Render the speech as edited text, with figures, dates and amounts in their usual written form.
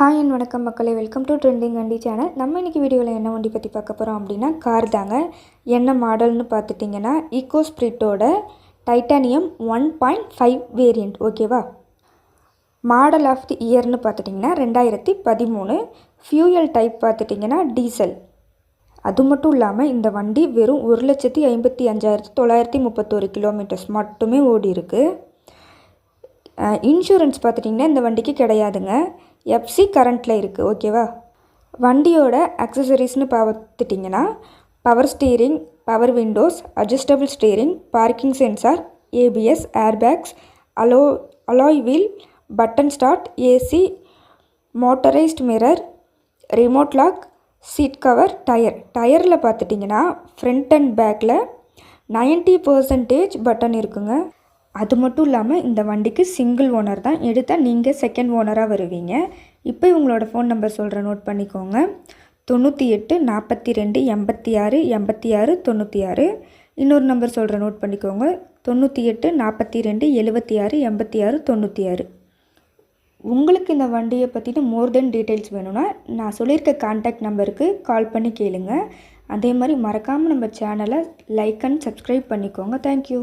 Hi and வணக்கம் மக்களே, welcome to trending வண்டி சேனல். நம்ம இன்றைக்கி வீடியோவில் என்ன வண்டி பற்றி பார்க்க போகிறோம் அப்படின்னா கார் தாங்க. என்ன மாடல்னு பார்த்துட்டிங்கன்னா ஈகோ ஸ்பிரிட்டோட டைட்டானியம் 1.5 வேரியண்ட். ஓகேவா? மாடல் ஆஃப் தி இயர்னு பார்த்துட்டிங்கன்னா 2013. ஃபியூயல் டைப் பார்த்துட்டிங்கன்னா டீசல். அது மட்டும் இல்லாமல் இந்த வண்டி வெறும் 1,55,931 கிலோமீட்டர்ஸ் மட்டுமே ஓடி இருக்குது. இன்சூரன்ஸ் பார்த்துட்டிங்கன்னா இந்த வண்டிக்கு கிடையாதுங்க. எஃப்சி கரண்ட்டில் இருக்குது. ஓகேவா? வண்டியோட அக்சசரிஸ்னு பார்த்துட்டிங்கன்னா power steering, power windows, adjustable steering, parking sensor, ABS, airbags, alloy wheel, button start, AC, motorised mirror, remote lock, seat cover, டயரில் பார்த்துட்டிங்கன்னா ஃப்ரண்ட் அண்ட் பேக்கில் 90% பட்டன் இருக்குங்க. அது மட்டும் இல்லாமல் இந்த வண்டிக்கு சிங்கிள் ஓனர் தான். எடுத்தால் நீங்கள் செகண்ட் ஓனராக வருவீங்க. இப்போ உங்களோட ஃபோன் நம்பர் சொல்கிறேன், நோட் பண்ணிக்கோங்க. 98 42 86 86 96. இன்னொரு நம்பர் சொல்கிறேன், நோட் பண்ணிக்கோங்க. 98 42 76 86 96. உங்களுக்கு இந்த வண்டியை பற்றின மோர் தென் டீட்டெயில்ஸ் வேணும்னா நான் சொல்லியிருக்க கான்டாக்ட் நம்பருக்கு கால் பண்ணி கேளுங்க. அதே மாதிரி மறக்காமல் நம்ம சேனலை லைக் அண்ட் சப்ஸ்கிரைப் பண்ணிக்கோங்க. தேங்க்யூ.